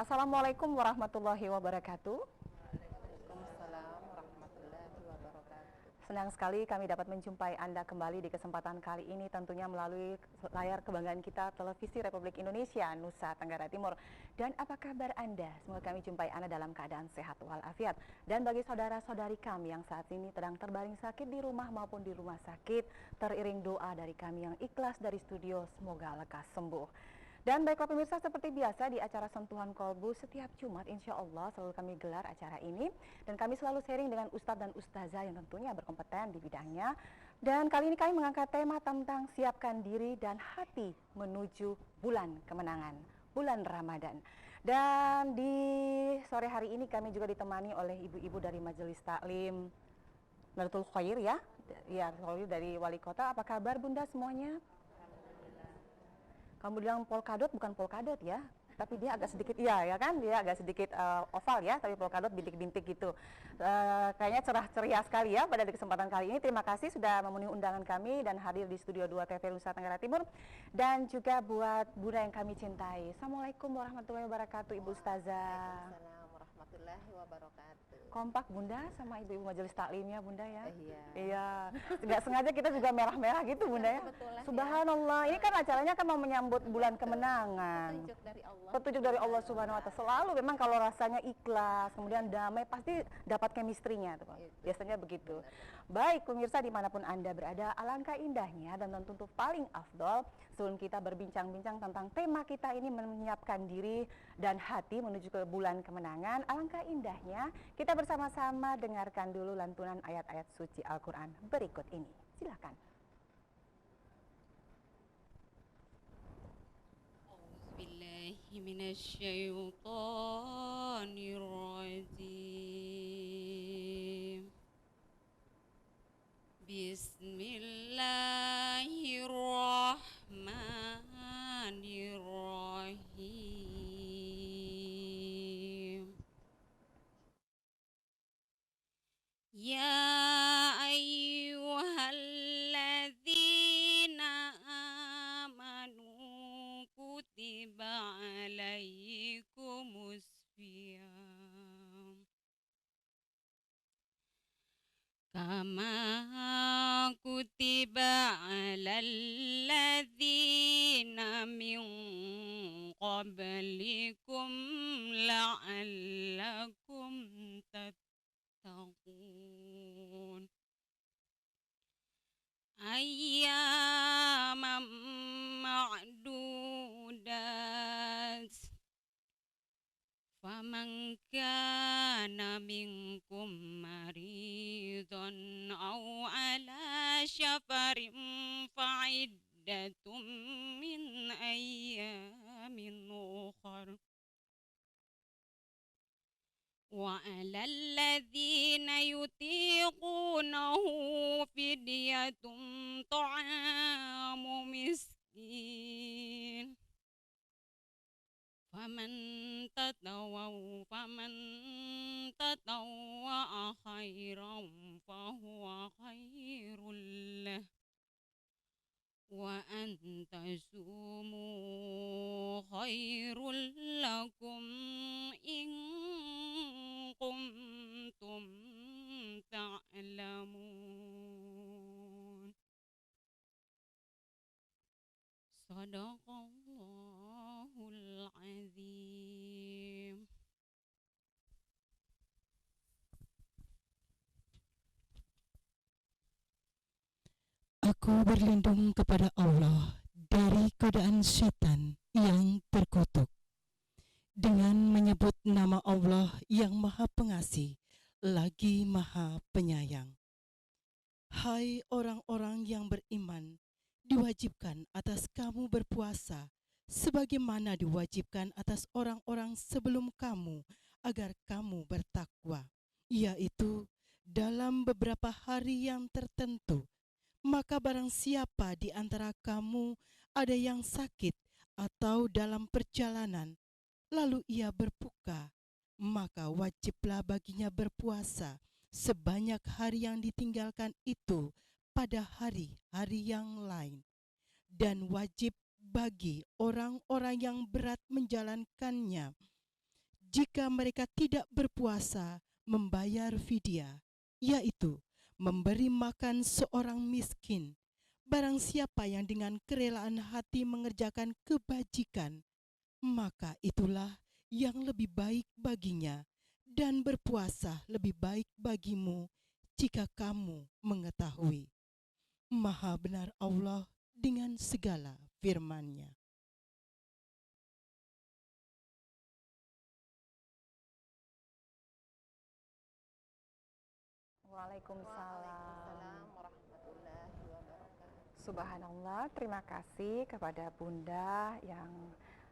Assalamualaikum warahmatullahi wabarakatuh. Waalaikumsalam warahmatullahi wabarakatuh. Senang sekali kami dapat menjumpai Anda kembali di kesempatan kali ini, tentunya melalui layar kebanggaan kita, Televisi Republik Indonesia, Nusa Tenggara Timur. Dan apa kabar Anda? Semoga kami jumpai Anda dalam keadaan sehat walafiat. Dan bagi saudara-saudari kami yang saat ini sedang terbaring sakit di rumah maupun di rumah sakit, teriring doa dari kami yang ikhlas dari studio, semoga lekas sembuh. Dan baiklah pemirsa, seperti biasa di acara Sentuhan Kolbu setiap Jumat insya Allah selalu kami gelar acara ini. Dan kami selalu sharing dengan Ustadz dan Ustazah yang tentunya berkompeten di bidangnya. Dan kali ini kami mengangkat tema tentang siapkan diri dan hati menuju bulan kemenangan, bulan Ramadan. Dan di sore hari ini kami juga ditemani oleh ibu-ibu dari Majelis Taklim Nahdlatul Khair ya. Ya, dari Wali Kota. Apa kabar Bunda semuanya? Kamu bilang polkadot, bukan polkadot ya, tapi dia agak sedikit, iya ya kan, dia agak sedikit oval ya, tapi polkadot bintik-bintik gitu. Kayaknya cerah ceria sekali ya pada kesempatan kali ini. Terima kasih sudah memenuhi undangan kami dan hadir di Studio 2 TV Nusa Tenggara Timur. Dan juga buat Bunda yang kami cintai. Assalamualaikum warahmatullahi wabarakatuh, Ibu Ustazah. Waalaikumsalam warahmatullahi wabarakatuh. Kompak Bunda sama ibu-ibu majelis taklimnya Bunda ya. Iya. Iya. Nggak sengaja kita juga merah-merah gitu Bunda ya. Kebetulan, Subhanallah. Ini kan acaranya kan mau menyambut bulan kemenangan. Petunjuk dari Allah. Petunjuk dari Allah Subhanahu wa taala. Selalu memang kalau rasanya ikhlas, kemudian damai pasti dapat chemistry-nya tuh, Pak. Biasanya begitu. Baik pemirsa dimanapun Anda berada, alangkah indahnya dan tentu paling afdol sebelum kita berbincang-bincang tentang tema kita ini menyiapkan diri dan hati menuju ke bulan kemenangan. Alangkah indahnya kita bersama-sama dengarkan dulu lantunan ayat-ayat suci Al-Quran berikut ini. Silakan. Billahi minasyaitonir rajim. Bismillahirrahmanirrahim. Ya ayyuhalladzina amanu kutiba alaikumus siyam kama kutiba alal ladzina min qablikum la'allakum tattaqun. Ayyaman ma'dudat. Faman kana minkum maridan aw ala syafarin fa'iddatum min ayyamin ukhar. Wa 'alal ladzina yutiqunahu fidyatun ta'amu miskin. Faman tatawwa khairan fahuwa khairul lah. Wa antasumu khairul lakum in kuntum ta'lamun. Sadaqallahul azim. Aku berlindung kepada Allah dari godaan syaitan yang terkutuk. Dengan menyebut nama Allah yang Maha Pengasih lagi Maha Penyayang. Hai orang-orang yang beriman, diwajibkan atas kamu berpuasa sebagaimana diwajibkan atas orang-orang sebelum kamu agar kamu bertakwa, yaitu dalam beberapa hari yang tertentu. Maka barang siapa di antara kamu ada yang sakit atau dalam perjalanan, lalu ia berbuka, maka wajiblah baginya berpuasa sebanyak hari yang ditinggalkan itu pada hari-hari yang lain. Dan wajib bagi orang-orang yang berat menjalankannya jika mereka tidak berpuasa membayar fidyah, yaitu memberi makan seorang miskin. Barang siapa yang dengan kerelaan hati mengerjakan kebajikan, maka itulah yang lebih baik baginya, dan berpuasa lebih baik bagimu jika kamu mengetahui. Maha benar Allah dengan segala firman-Nya. Waalaikumsalam. warahmatullahi wabarakatuh. Subhanallah, terima kasih kepada Bunda yang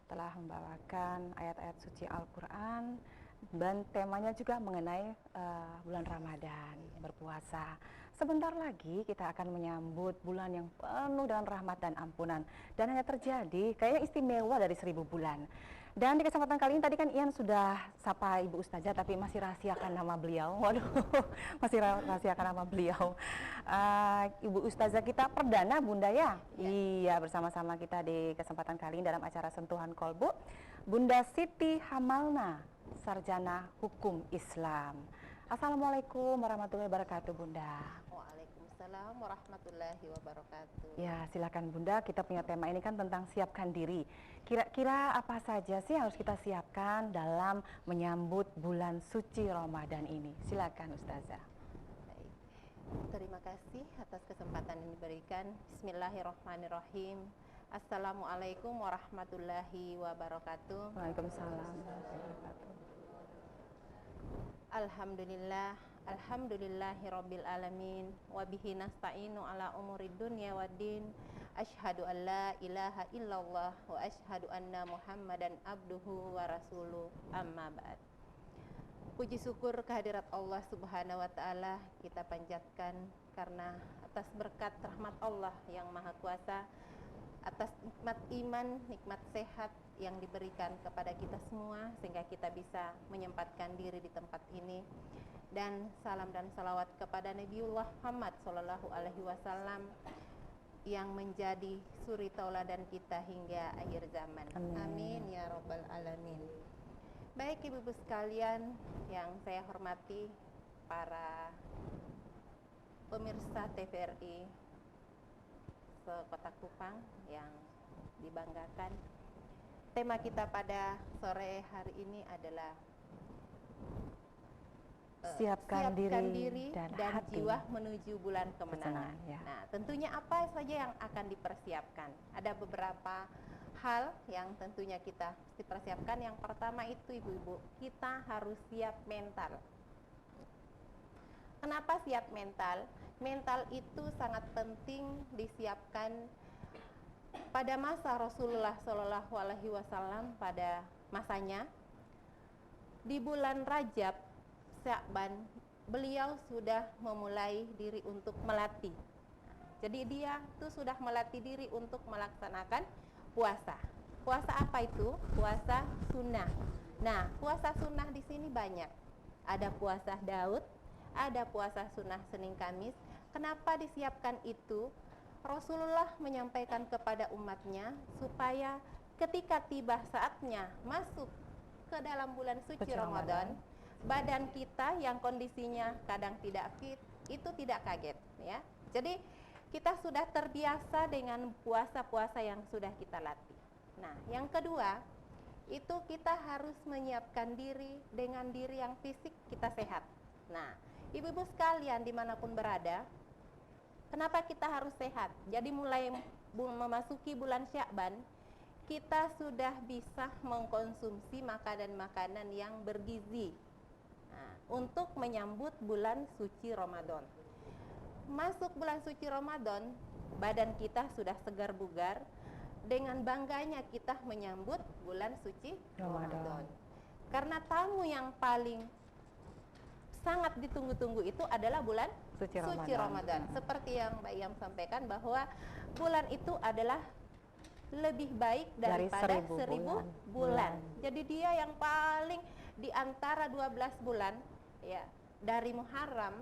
telah membawakan ayat-ayat suci Al-Quran dan temanya juga mengenai bulan Ramadan, berpuasa. Sebentar lagi kita akan menyambut bulan yang penuh dengan rahmat dan ampunan, dan hanya terjadi kayaknya istimewa dari 1000 bulan. Dan di kesempatan kali ini tadi kan Ian sudah sapa Ibu Ustazah, tapi masih rahasiakan nama beliau. Waduh, masih rahasiakan nama beliau. Ibu Ustazah kita perdana Bunda ya? Iya, bersama-sama kita di kesempatan kali ini dalam acara Sentuhan Kolbu, Bunda Siti Hamalna, Sarjana Hukum Islam. Assalamualaikum warahmatullahi wabarakatuh Bunda. Waalaikumsalam warahmatullahi wabarakatuh. Ya, silakan Bunda, kita punya tema ini kan tentang siapkan diri. Kira-kira apa saja sih yang harus kita siapkan dalam menyambut bulan suci Ramadan ini? Silakan Ustazah. Baik. Terima kasih atas kesempatan yang diberikan. Bismillahirrahmanirrahim. Assalamualaikum warahmatullahi wabarakatuh. Waalaikumsalam. Alhamdulillah, alhamdulillahirabbil alamin, wa bihi nasta'inu ala umurid dunya waddin. Asyhadu an la ilaha illallah wa asyhadu anna Muhammadan abduhu wa rasuluh. Amma ba'd. Puji syukur kehadirat Allah Subhanahu wa taala kita panjatkan karena atas berkat rahmat Allah yang Maha Kuasa, atas nikmat iman, nikmat sehat yang diberikan kepada kita semua sehingga kita bisa menyempatkan diri di tempat ini. Dan salam dan salawat kepada Nabiullah Muhammad sallallahu alaihi wasallam yang menjadi suri tauladan kita hingga akhir zaman. Amin ya rabbal alamin. Baik ibu-ibu sekalian yang saya hormati, para pemirsa TVRI Kota Kupang yang dibanggakan. Tema kita pada sore hari ini adalah siapkan diri dan hati. jiwa menuju bulan kemenangan. Ya. Nah, tentunya apa saja yang akan dipersiapkan? Ada beberapa hal yang tentunya kita dipersiapkan. Yang pertama itu ibu-ibu, kita harus siap mental. Kenapa siap mental? Mental itu sangat penting disiapkan pada masa Rasulullah Shallallahu Alaihi Wasallam pada masanya. Di bulan Rajab, Sya'ban, beliau sudah memulai diri untuk melatih. Jadi dia tuh sudah melatih diri untuk melaksanakan puasa. Puasa apa itu? Puasa sunnah. Nah, puasa sunnah di sini banyak. Ada puasa Daud, ada puasa sunnah Senin Kamis. Kenapa disiapkan itu? Rasulullah menyampaikan kepada umatnya supaya ketika tiba saatnya masuk ke dalam bulan suci Ramadan, badan kita yang kondisinya kadang tidak fit itu tidak kaget ya. Jadi kita sudah terbiasa dengan puasa-puasa yang sudah kita latih. Nah, yang kedua itu kita harus menyiapkan diri dengan diri yang fisik kita sehat. Nah, ibu-ibu sekalian dimanapun berada, kenapa kita harus sehat? Jadi mulai memasuki bulan Sya'ban, kita sudah bisa mengkonsumsi makanan-makanan yang bergizi untuk menyambut bulan suci Ramadan. Masuk bulan suci Ramadan, badan kita sudah segar bugar. Dengan bangganya kita menyambut bulan suci Ramadan. Karena tamu yang paling sangat ditunggu-tunggu itu adalah bulan suci Ramadan. Seperti yang Mbak Iyam sampaikan bahwa bulan itu adalah lebih baik daripada 1000 bulan. Jadi dia yang paling di antara 12 bulan ya, dari Muharram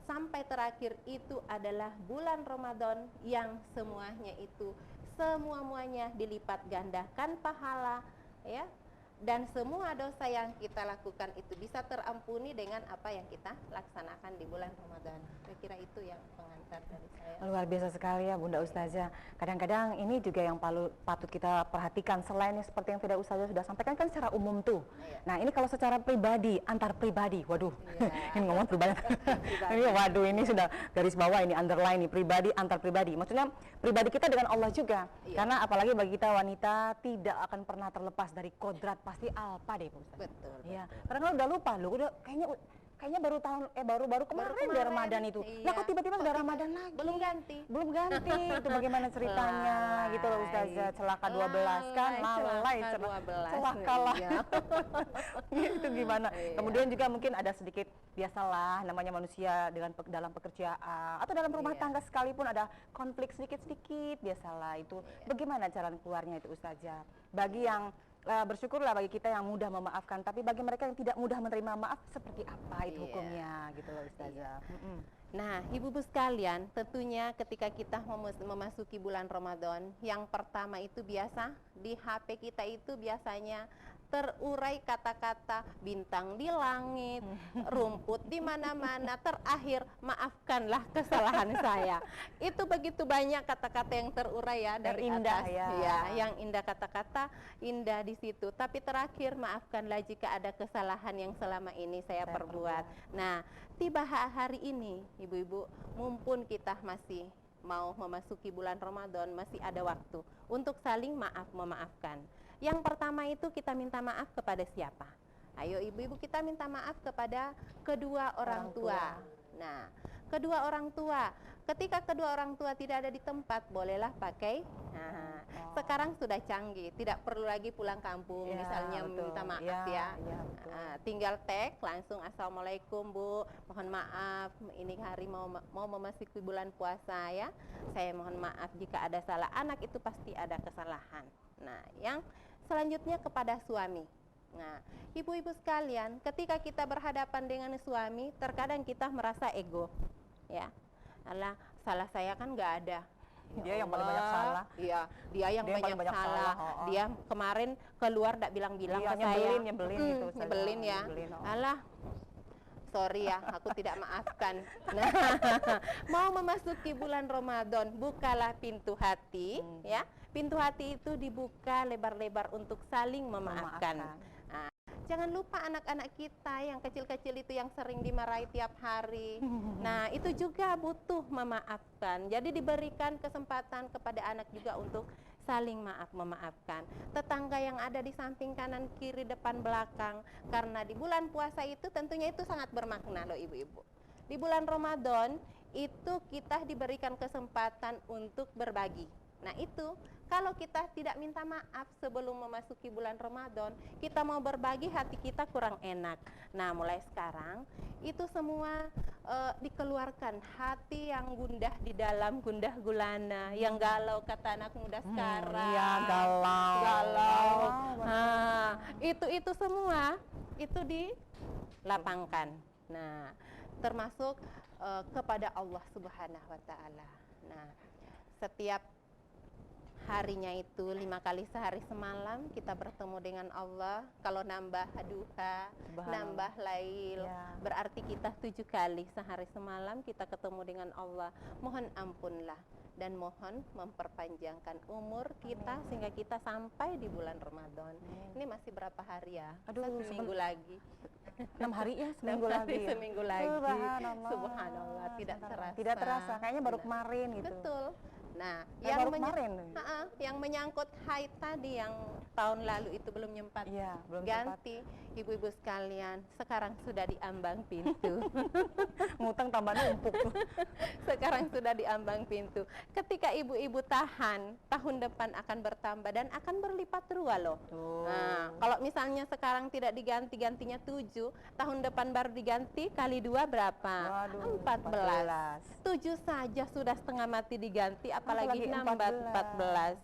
sampai terakhir itu adalah bulan Ramadan yang semuanya itu semua-muanya dilipat gandakan pahala ya. dan semua dosa yang kita lakukan itu bisa terampuni dengan apa yang kita laksanakan di bulan Ramadan. Saya kira itu yang pengantar dari saya. Luar biasa sekali ya Bunda Ustazah. Kadang-kadang ini juga yang patut kita perhatikan, selain seperti yang Fida Ustazah sudah sampaikan kan secara umum tuh. Nah ini kalau secara pribadi, antar pribadi, waduh, ini ngomong pribadi. Ini waduh, ini sudah garis bawah, ini underline nih, pribadi antar pribadi. Maksudnya pribadi kita dengan Allah juga. Karena apalagi bagi kita wanita tidak akan pernah terlepas dari kodrat, pasti alpa deh Ustaz. Betul. Iya. Karena udah lupa loh, udah kayaknya baru kemarin udah Ramadan itu. Iya. Nah kok tiba-tiba udah Ramadan lagi? Belum ganti. Belum ganti. Itu bagaimana ceritanya gitu loh Ustazah. Celaka 12 kan, lalai celaka lah. Iya. Itu gimana? Iya. Kemudian juga mungkin ada sedikit, biasalah namanya manusia dalam pekerjaan atau dalam rumah tangga sekalipun ada konflik sedikit-sedikit, biasalah itu. Bagaimana cara keluarnya itu Ustazah? Bagi yang bersyukurlah bagi kita yang mudah memaafkan, tapi bagi mereka yang tidak mudah menerima maaf, seperti apa itu hukumnya gitu loh Ustazah. Nah, ibu-ibu sekalian, tentunya ketika kita memasuki bulan Ramadan, yang pertama itu biasa di HP kita itu biasanya terurai kata-kata bintang di langit, rumput di mana-mana, terakhir maafkanlah kesalahan saya. Itu begitu banyak kata-kata yang terurai ya dari indah atas. ya. Yang indah, kata-kata indah di situ. Tapi terakhir maafkanlah jika ada kesalahan yang selama ini saya perbuat. Nah, tiba hari ini, ibu-ibu, mumpun kita masih mau memasuki bulan Ramadan, masih ada waktu untuk saling memaafkan. Yang pertama itu kita minta maaf kepada siapa? Ayo ibu-ibu, kita minta maaf kepada kedua orang tua. Nah, kedua orang tua. Ketika kedua orang tua tidak ada di tempat, bolehlah pakai. Nah, sekarang sudah canggih, tidak perlu lagi pulang kampung, misalnya minta maaf tinggal tag langsung, assalamualaikum Bu, mohon maaf, ini hari mau memasuki bulan puasa ya. Saya mohon maaf jika ada salah. Anak itu pasti ada kesalahan. Nah, yang selanjutnya kepada suami. Nah, ibu-ibu sekalian, ketika kita berhadapan dengan suami, terkadang kita merasa ego, ya. Alah, salah saya kan nggak ada. Dia yang paling banyak salah. Iya, dia yang banyak salah. Dia kemarin keluar tidak bilang-bilang ke saya. Nyebelin gitu. Nyebelin ya. Alah, sorry ya, aku tidak maafkan. Nah, mau memasuki bulan Ramadan, bukalah pintu hati, ya. Pintu hati itu dibuka lebar-lebar untuk saling memaafkan. Nah, jangan lupa anak-anak kita yang kecil-kecil itu yang sering dimarahi tiap hari. Nah, itu juga butuh memaafkan. Jadi diberikan kesempatan kepada anak juga untuk saling memaafkan. Tetangga yang ada di samping kanan, kiri, depan, belakang. Karena di bulan puasa itu tentunya itu sangat bermakna loh ibu-ibu. Di bulan Ramadan itu kita diberikan kesempatan untuk berbagi. Nah itu, kalau kita tidak minta maaf sebelum memasuki bulan Ramadan, kita mau berbagi, hati kita kurang enak. Nah mulai sekarang, itu semua dikeluarkan. Hati yang gundah di dalam, gundah gulana, yang galau kata anak muda sekarang. Iya, galau. Nah, itu semua, itu dilapangkan. Nah, termasuk kepada Allah Subhanahu wa Ta'ala. Nah, setiap harinya itu 5 kali sehari semalam kita bertemu dengan Allah. Kalau nambah duha, nambah lail, berarti kita 7 kali sehari semalam kita ketemu dengan Allah. Mohon ampunlah dan mohon memperpanjangkan umur kita sehingga kita sampai di bulan Ramadan. Ini masih berapa hari ya? Aduh, seminggu lagi. 6 hari ya, seminggu lagi. Seminggu lagi. Subhanallah, tidak terasa. Tidak terasa, kayaknya baru kemarin gitu. Betul. Nah, yang menyangkut haid tadi yang tahun lalu itu belum nyempat ganti, ibu-ibu sekalian, sekarang sudah diambang pintu. Ngutang tambah numpuk. Sekarang sudah diambang pintu. Ketika ibu-ibu tahan, tahun depan akan bertambah dan akan berlipat rua loh. Nah, kalau misalnya sekarang tidak diganti, gantinya 7, tahun depan baru diganti, kali 2 berapa? 14. 7 saja sudah setengah mati diganti, apalagi 14.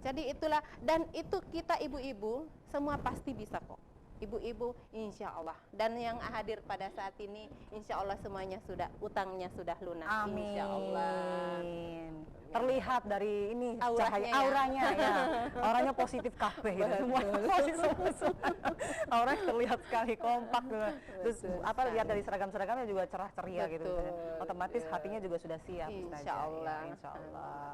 Jadi itulah, dan itu kita ibu-ibu semua pasti bisa kok. ibu-ibu insya Allah, dan yang hadir pada saat ini insya Allah semuanya sudah, utangnya sudah lunas. Amin. Insya Allah. Terlihat dari ini Auranya cahaya, ya. auranya ya, auranya positif kabeh gitu. Semua positif. Auranya terlihat sekali kompak gitu. Terus apa lihat dari seragam-seragamnya juga cerah ceria gitu. Betul. Otomatis hatinya juga sudah siap. Insya Ustazah. Allah. Ya, insya Allah.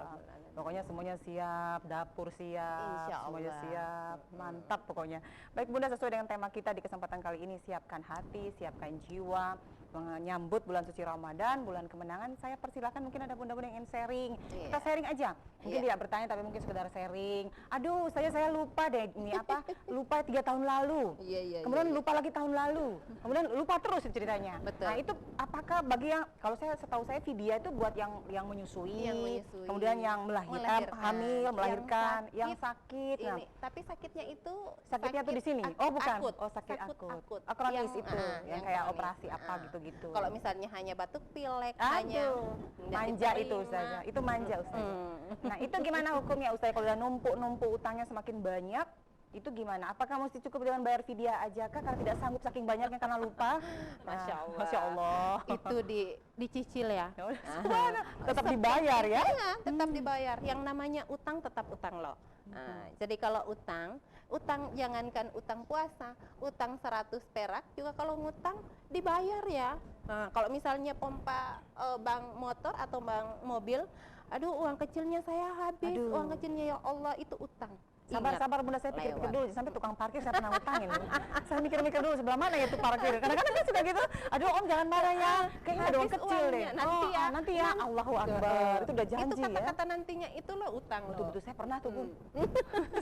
Pokoknya semuanya siap, dapur siap, Insya semuanya Allah. siap, mantap pokoknya. Baik Bunda, sesuai dengan tema kita di kesempatan kali ini, siapkan hati, siapkan jiwa, menyambut bulan suci Ramadan, bulan kemenangan. Saya persilahkan, mungkin ada bunda-bunda yang ingin sharing. Iya. Kita sharing aja. Mungkin Iya. tidak bertanya tapi mungkin sekedar sharing. Aduh, saya lupa deh ini apa? Lupa 3 tahun lalu. Iya. Kemudian lupa lagi tahun lalu. Kemudian lupa terus ceritanya. Betul. Nah, itu apakah bagi yang, kalau saya setahu saya vidya itu buat yang menyusui, Yang menyusui, kemudian yang melahirkan, hamil, melahirkan, yang sakit. Nah, Ini, tapi sakitnya itu sakitnya tuh di sini. ak- Oh, bukan. akut. Oh, sakit akut. akut. Oh, kronis Yang, itu, yang kayak kronis. operasi apa gitu-gitu. Kalau misalnya hanya batuk pilek, hanya Aduh, nggak manja itu diterima. Ustazah. Itu manja Ustazah. Nah, itu gimana hukumnya Ustazah kalau udah numpuk utangnya semakin banyak? Itu gimana? Apakah mesti cukup dengan bayar vidya aja kah karena tidak sanggup saking banyaknya karena lupa? Masya Allah. Masya Allah. Itu dicicil ya. Ya udah, subhanallah. Tetap dibayar ya? Iya, tetap dibayar. Yang namanya utang tetap utang loh. Nah, jadi kalau utang jangankan utang puasa, utang 100 perak juga kalau ngutang dibayar ya. Nah, kalau misalnya pompa bank motor atau bank mobil, aduh uang kecilnya saya habis, Aduh. uang kecilnya ya Allah itu utang. Sabar Ingat. Bunda, saya pikir-pikir lewat. dulu, sampai tukang parkir saya pernah ngutangin. Saya mikir-mikir dulu sebelah mana ya tuh parkir. Kadang-kadang kan suka gitu, aduh Om jangan marah ya, kayaknya ada uang Habis kecil deh. uangnya, nanti ya. Nanti ya, Allahu Akbar, itu udah janji Itu ya. kata-kata nantinya itu loh utang loh. Betul-betul saya pernah tuh Bun.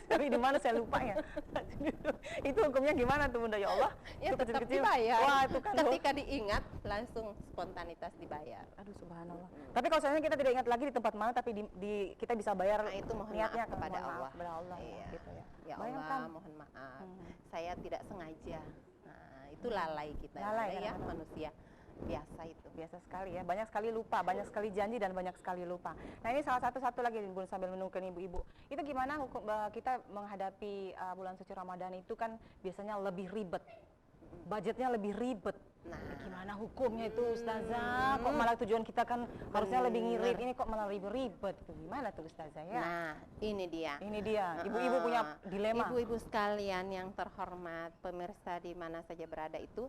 Tapi di mana saya lupa ya. Itu hukumnya gimana tuh Bunda ya Allah? Ya Itu tetap kecil-kecil. dibayar. Wah itu kan. Ketika diingat langsung spontanitas dibayar. Aduh subhanallah. Tapi kalau seandainya kita tidak ingat lagi di tempat mana, tapi kita bisa bayar Nah, itu mohon niatnya maaf kepada mohon maaf Allah. kepada Allah ya, Iya. gitu ya. Ya Bayangkan. Allah, mohon maaf. Saya tidak sengaja. Nah, itu lalai kita Lalai, ya, kadang-kadang. manusia biasa itu. Biasa sekali ya, banyak sekali lupa, banyak sekali janji dan banyak sekali lupa. Nah ini salah satu lagi Bun, sambil menunggukan ibu-ibu. Itu gimana hukum kita menghadapi bulan suci Ramadan itu kan biasanya lebih ribet, budgetnya lebih ribet. Nah, Gimana hukumnya itu Ustazah? Kok malah tujuan kita kan harusnya lebih ngirit, ini kok malah ribet-ribet? Gimana tuh Ustazah ya? nah, ini dia. Ini dia, ibu-ibu punya dilema. Ibu-ibu sekalian yang terhormat, pemirsa di mana saja berada itu,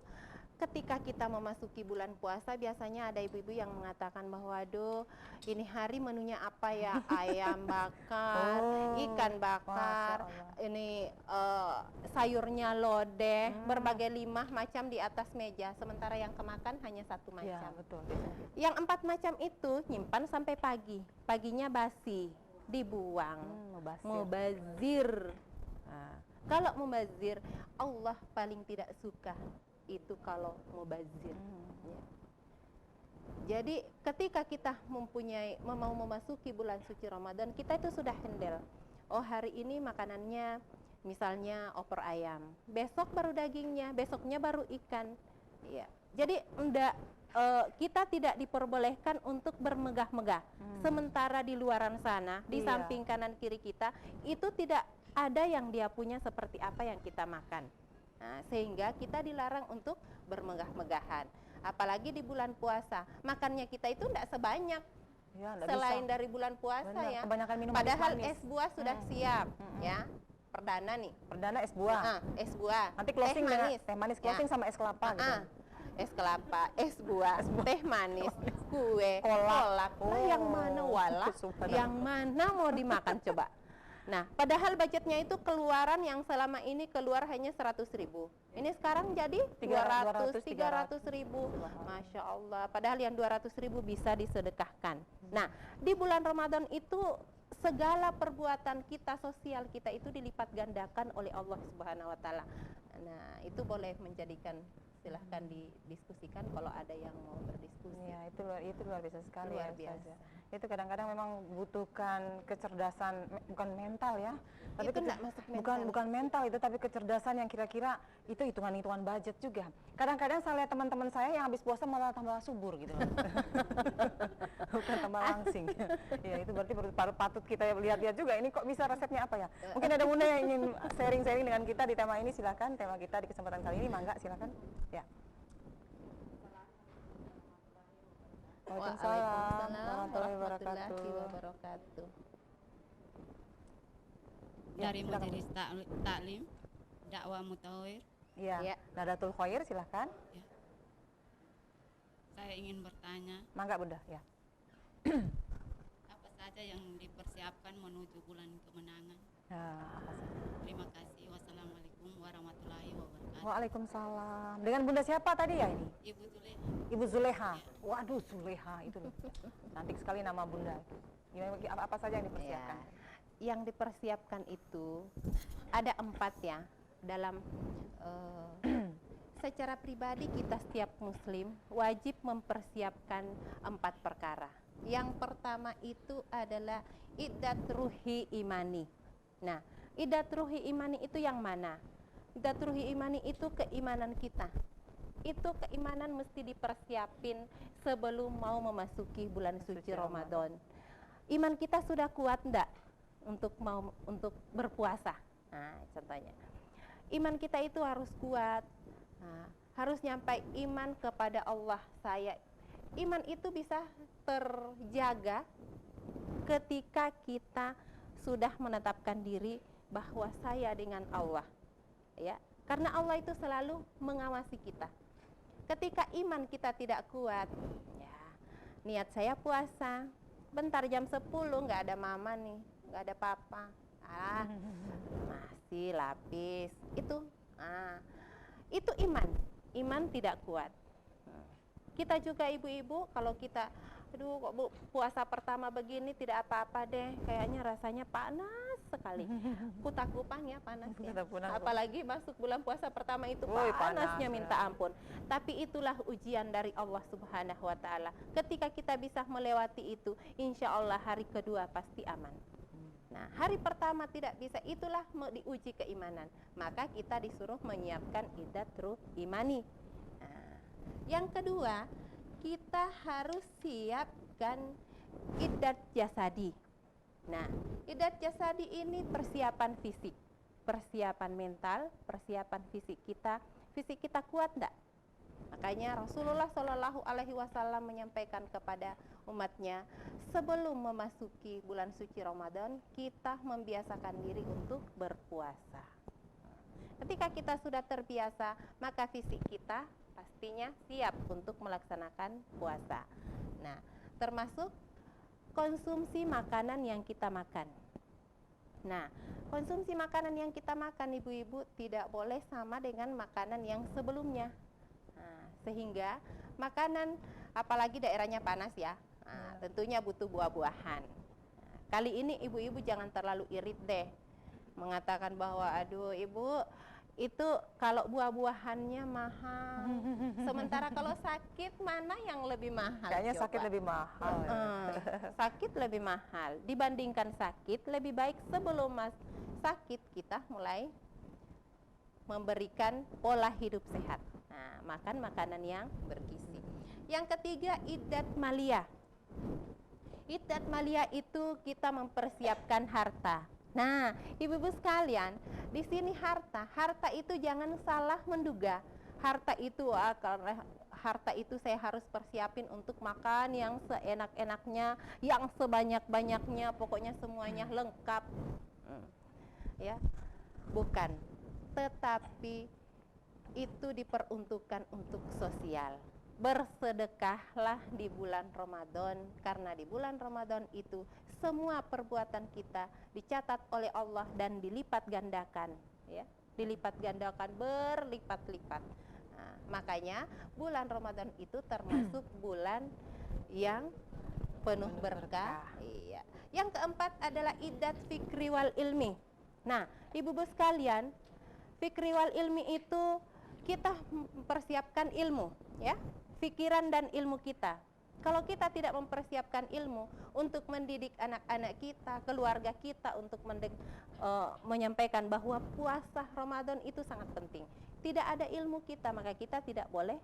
ketika kita memasuki bulan puasa biasanya ada ibu-ibu yang mengatakan bahwa aduh ini hari menunya apa ya, ayam bakar, Oh, ikan bakar, Masya Allah. ini sayurnya lodeh, berbagai 5 macam di atas meja, sementara yang kemakan hanya 1 Ya macam. betul. Yang 4 macam itu nyimpan sampai pagi, paginya basi, dibuang. Mubazir. Mubazir. Nah, kalau mubazir, Allah paling tidak suka itu kalau mubazir. Ya. Jadi ketika kita mau memasuki bulan suci Ramadan, kita itu sudah handle. Oh hari ini makanannya misalnya opor ayam, besok baru dagingnya, besoknya baru ikan. Ya. Jadi kita tidak diperbolehkan untuk bermegah-megah. Sementara di luaran sana, di Iya. samping kanan kiri kita, itu tidak ada yang dia punya seperti apa yang kita makan. Nah, sehingga kita dilarang untuk bermegah-megahan. Apalagi di bulan puasa, makannya kita itu tidak sebanyak Ya, nggak selain bisa. dari bulan puasa Benar, ya. kebanyakan minum Padahal manis-manis. es buah sudah siap, ya. Perdana nih. Perdana es buah. Es buah. Nanti closing teh dengan manis. teh manis Ya. closing sama es kelapa gitu. Es kelapa, es buah, teh manis, kue, Kolak. kolak. Nah, yang mana wala? Subhanallah. Yang mana mau dimakan coba? Nah, padahal budgetnya itu keluaran yang selama ini keluar hanya 100.000. Ini sekarang jadi 300.000. Masya Allah. Padahal yang 200.000 bisa disedekahkan. Nah, di bulan Ramadan itu segala perbuatan kita, sosial kita itu dilipat gandakan oleh Allah Subhanahu wa taala. Nah, itu boleh menjadikan, silahkan didiskusikan kalau ada yang mau berdiskusi. Ya, itu luar biasa sekali Luar ya, biasa. Ustazah. Itu kadang-kadang memang butuhkan kecerdasan, bukan mental ya. Tapi Itu nggak masuk mental. bukan mental itu, tapi kecerdasan yang kira-kira itu hitungan-hitungan budget juga. Kadang-kadang saya lihat teman-teman saya yang habis puasa malah tambah subur gitu. Bukan tambah langsing. Ya, itu berarti patut kita lihat-lihat juga. Ini kok bisa resepnya apa ya? Mungkin ada bunda yang ingin sharing-sharing dengan kita di tema ini, silakan. tema kita di kesempatan kali ini. Mangga, silakan. Ya. Waalaikumsalam warahmatullahi wabarakatuh. Ya, Dari silakan. Majelis Taklim Dakwah Mutawir, Iya. Ya. Nadatul Khair, silakan. saya ingin bertanya, Mangga Bunda, ya. apa saja yang dipersiapkan menuju bulan kemenangan? Nah, apa saja? Terima kasih. Wassalamualaikum warahmatullahi wabarakatuh. Waalaikumsalam. Dengan Bunda siapa tadi ya ini? Ibu Zuleha. Ibu Zuleha. Waduh, Zuleha itu loh. Cantik sekali nama Bunda. Gimana, apa saja yang dipersiapkan? Ya. Yang dipersiapkan itu ada 4 ya dalam secara pribadi kita setiap muslim wajib mempersiapkan 4 perkara. Yang pertama itu adalah iddat ruhi imani. Nah, iddat ruhi imani itu yang mana? Iddat ruhi imani itu keimanan kita. Itu keimanan mesti dipersiapin sebelum mau memasuki bulan suci Ramadan. Iman kita sudah kuat enggak untuk berpuasa? Nah, contohnya. Iman kita itu harus kuat. Nah, harus nyampai iman kepada Allah. Iman itu bisa terjaga ketika kita sudah menetapkan diri bahwa saya dengan Allah, ya, karena Allah itu selalu mengawasi kita. Ketika iman kita tidak kuat, ya, niat saya puasa, bentar jam 10 nggak ada mama nih, nggak ada papa, masih lapis, itu iman tidak kuat. Kita juga ibu-ibu, kalau kita aduh kok Bu, puasa pertama begini tidak apa-apa deh, kayaknya rasanya panas sekali. Kutak-kupang ya panasnya. Apalagi masuk bulan puasa pertama itu panasnya minta ampun. Tapi itulah ujian dari Allah Subhanahu wa taala. Ketika kita bisa melewati itu, insya Allah hari kedua pasti aman. Nah, hari pertama tidak bisa, itulah diuji keimanan. Maka kita disuruh menyiapkan iddat ruh imani. Nah, yang kedua, kita harus siapkan iddat jasadi. Nah, iddat jasadi ini persiapan fisik, persiapan mental, persiapan fisik kita. Fisik kita kuat enggak? Makanya Rasulullah Shallallahu Alaihi Wasallam menyampaikan kepada umatnya, sebelum memasuki bulan suci Ramadan, kita membiasakan diri untuk berpuasa. Ketika kita sudah terbiasa, maka fisik kita pastinya siap untuk melaksanakan puasa. Nah, termasuk konsumsi makanan yang kita makan. Nah, konsumsi makanan yang kita makan, ibu-ibu, tidak boleh sama dengan makanan yang sebelumnya. Nah, sehingga makanan, apalagi daerahnya panas ya, tentunya butuh buah-buahan. Nah, kali ini ibu-ibu jangan terlalu irit deh, mengatakan bahwa aduh ibu, itu kalau buah-buahannya mahal, sementara kalau sakit mana yang lebih mahal? Kayaknya coba? sakit lebih mahal. Sakit lebih mahal. Dibandingkan sakit, lebih baik sebelum sakit kita mulai memberikan pola hidup sehat. Nah, makan makanan yang bergizi. Yang ketiga, iddat maliyah. Iddat maliyah itu kita mempersiapkan harta. Nah, ibu-ibu sekalian, di sini harta itu jangan salah menduga. Harta itu karena harta itu saya harus persiapin untuk makan yang seenak-enaknya, yang sebanyak-banyaknya, pokoknya semuanya lengkap. Ya, bukan. Tetapi itu diperuntukkan untuk sosial. Bersedekahlah di bulan Ramadan, karena di bulan Ramadan itu semua perbuatan kita dicatat oleh Allah dan dilipat gandakan, ya, dilipat gandakan berlipat-lipat. Nah, makanya bulan Ramadan itu termasuk bulan yang penuh berkah. Iya. Yang keempat adalah iddat fikri wal ilmi. Nah, ibu-ibu sekalian, fikri wal ilmi itu kita mempersiapkan ilmu, ya, pikiran dan ilmu kita. Kalau kita tidak mempersiapkan ilmu untuk mendidik anak-anak kita, keluarga kita untuk menyampaikan bahwa puasa Ramadan itu sangat penting. Tidak ada ilmu kita, maka kita tidak boleh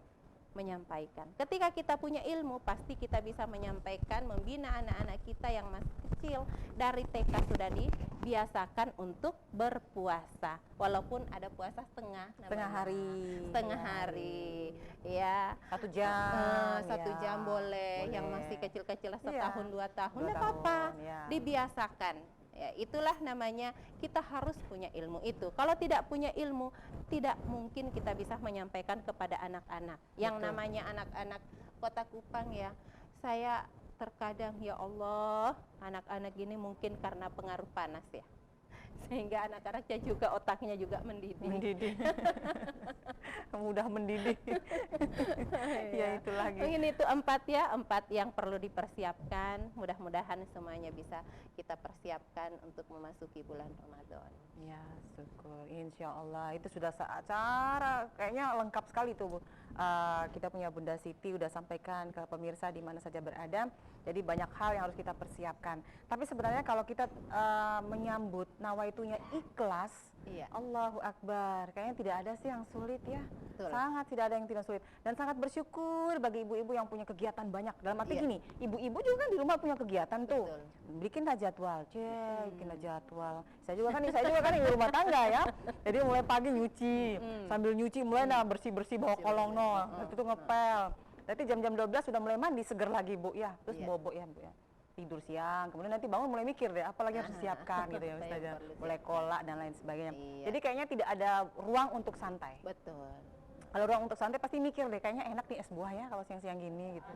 menyampaikan. Ketika kita punya ilmu, pasti kita bisa menyampaikan, membina anak-anak kita yang masih kecil dari TK sudah dibiasakan untuk berpuasa, walaupun ada puasa setengah hari. setengah hari, ya 1 jam, 1 jam boleh. Yang masih kecil-kecil setahun 2 tahun, nggak apa-apa, dibiasakan. Ya, itulah namanya kita harus punya ilmu itu. Kalau tidak punya ilmu, tidak mungkin kita bisa menyampaikan kepada anak-anak. Yang namanya anak-anak Kota Kupang ya, saya terkadang ya Allah, anak-anak gini mungkin karena pengaruh panas ya, sehingga anak-anaknya juga otaknya juga mendidih. Mudah mendidih. Ya itu lagi. Mungkin itu 4 yang perlu dipersiapkan. Mudah-mudahan semuanya bisa kita persiapkan untuk memasuki bulan Ramadan. Ya, syukur. Insya Allah itu sudah acara kayaknya lengkap sekali tuh Bu. Kita punya Bunda Siti udah sampaikan ke pemirsa di mana saja berada. Jadi banyak hal yang harus kita persiapkan. Tapi sebenarnya kalau kita menyambut nawaitunya ikhlas, Allahu Akbar, kayaknya tidak ada sih yang sulit ya. Betul. Sangat tidak ada yang tidak sulit. Dan sangat bersyukur bagi ibu-ibu yang punya kegiatan banyak. Dalam arti gini, ibu-ibu juga kan di rumah punya kegiatan tuh. Bikinlah jadwal, bikinlah jadwal. Saya juga kan ibu rumah tangga ya. Jadi mulai pagi nyuci, sambil nyuci mulai bersih-bersih bawa kolong itu ngepel. Nanti jam-jam 12 sudah mulai mandi, seger lagi Bu ya. Terus bobo ya Bu ya. Tidur siang, kemudian nanti bangun mulai mikir deh apalagi harus disiapkan gitu ya Ustazah. Mulai kolak dan lain sebagainya. Jadi kayaknya tidak ada ruang untuk santai. Betul. Kalau ruang untuk santai pasti mikir deh, kayaknya enak nih es buah ya kalau siang-siang gini gitu.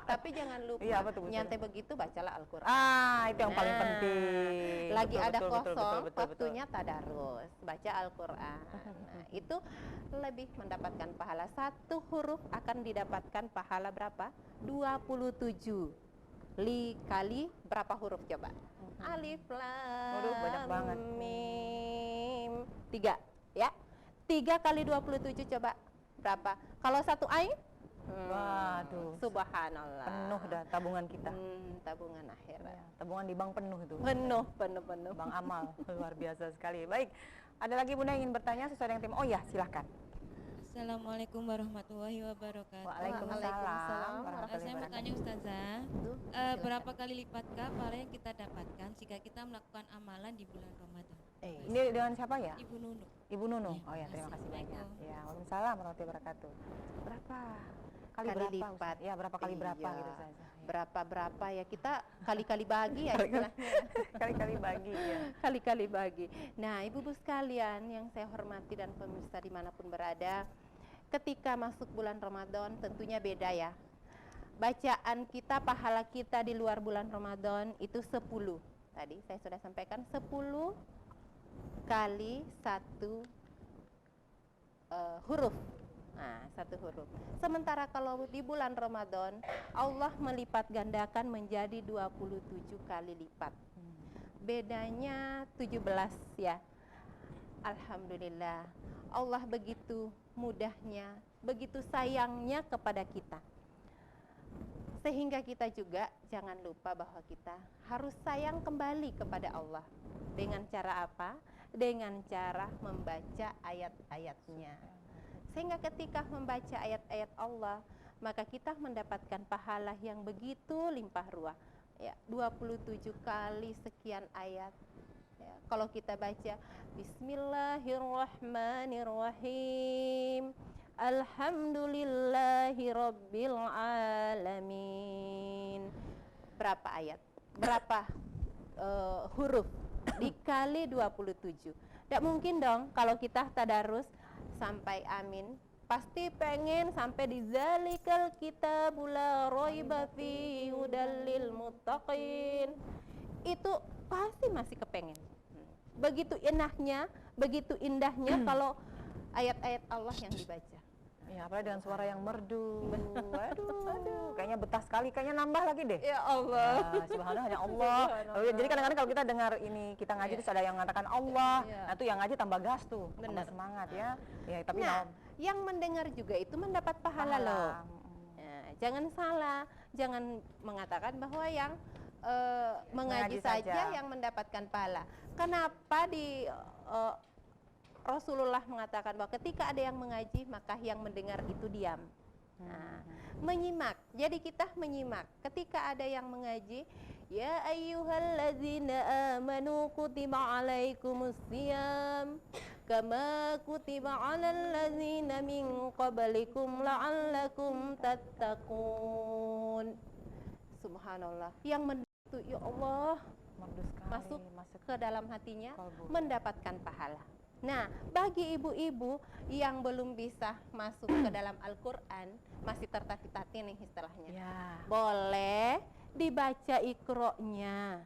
Tapi jangan lupa, nyantai begitu bacalah Al-Quran. Itu yang paling penting. Lagi ada kosong, waktunya tadarus, baca Al-Quran. Nah, itu lebih mendapatkan pahala. 1 huruf akan didapatkan pahala berapa? 27. Kali berapa huruf coba? Alif, lam, banyak banget. mim. 3, ya. 3 kali 27 coba berapa? Kalau 1 ain? Waduh, subhanallah. Penuh dah tabungan kita. Tabungan akhirat. Ya, tabungan di bank penuh itu. Penuh. Bank amal, luar biasa sekali. Baik, ada lagi Bunda yang ingin bertanya sesuai dengan tema? Oh ya, silahkan. Assalamualaikum warahmatullahi wabarakatuh. Waalaikumsalam. Saya mau tanya Ustazah, berapa kali lipatkah pahala yang kita dapatkan jika kita melakukan amalan di bulan Ramadan? Ini dengan siapa ya? Ibu Nunu. Ibu Nunu. Ya, oh ya, terima kasih banyak. Assalamualaikum. Ya, waalaikumsalam warahmatullahi wabarakatuh. Berapa kali berapa? Lipat? Ya, berapa kali berapa gitu saja. Berapa ya, kita kali-kali bagi ya istilahnya. Kali-kali bagi ya. Kali-kali bagi. Nah, ibu-ibu sekalian yang saya hormati dan pemirsa dimanapun berada, ketika masuk bulan Ramadan tentunya beda ya. Bacaan kita, pahala kita di luar bulan Ramadan itu 10. Tadi saya sudah sampaikan 10 kali 1 huruf. Nah, 1 huruf. Sementara kalau di bulan Ramadan Allah melipat gandakan menjadi 27 kali lipat. Bedanya 17 ya. Alhamdulillah. Allah begitu mudahnya, begitu sayangnya kepada kita. Sehingga kita juga jangan lupa bahwa kita harus sayang kembali kepada Allah. Dengan cara apa? Dengan cara membaca ayat-ayatnya. Sehingga ketika membaca ayat-ayat Allah, maka kita mendapatkan pahala yang begitu limpah ruah. Ya, 27 kali sekian ayat. Ya, kalau kita baca Bismillahirrahmanirrahim, Alhamdulillahi Rabbil Alamin. Berapa ayat? Berapa huruf? Dikali 27. Tidak mungkin dong kalau kita tadarus sampai amin. Pasti pengen sampai di zalikal kitabul la raiba fihi hudal lil muttaqin. Itu pasti masih kepengen. Begitu indahnya kalau ayat-ayat Allah yang dibaca. Ya, apalagi dengan suara yang merdu. Waduh, kayaknya betah sekali, kayaknya nambah lagi deh. Ya Allah. Subhanallah, hanya Allah. Jadi kadang-kadang kalau kita dengar ini, kita ngaji terus ada yang mengatakan Allah. Nah, itu yang ngaji tambah gas tuh, tambah semangat ya. Ya, tapi yang mendengar juga itu mendapat pahala loh. Nah, jangan salah, jangan mengatakan bahwa yang mengaji saja yang mendapatkan pahala. Kenapa di Rasulullah mengatakan bahwa ketika ada yang mengaji maka yang mendengar itu diam. Nah, menyimak. Jadi kita menyimak. Ketika ada yang mengaji, ya ayyuhallazina amanu kutiba alaikumusiyam kama kutiba alal ladzina min qablikum la'allakum tattaqun. Subhanallah. Yang menditu ya Allah masuk ke dalam hatinya, mendapatkan pahala. Nah, bagi ibu-ibu yang belum bisa masuk ke dalam Al-Quran, masih tertati-tati nih istilahnya, boleh dibaca Iqra-nya.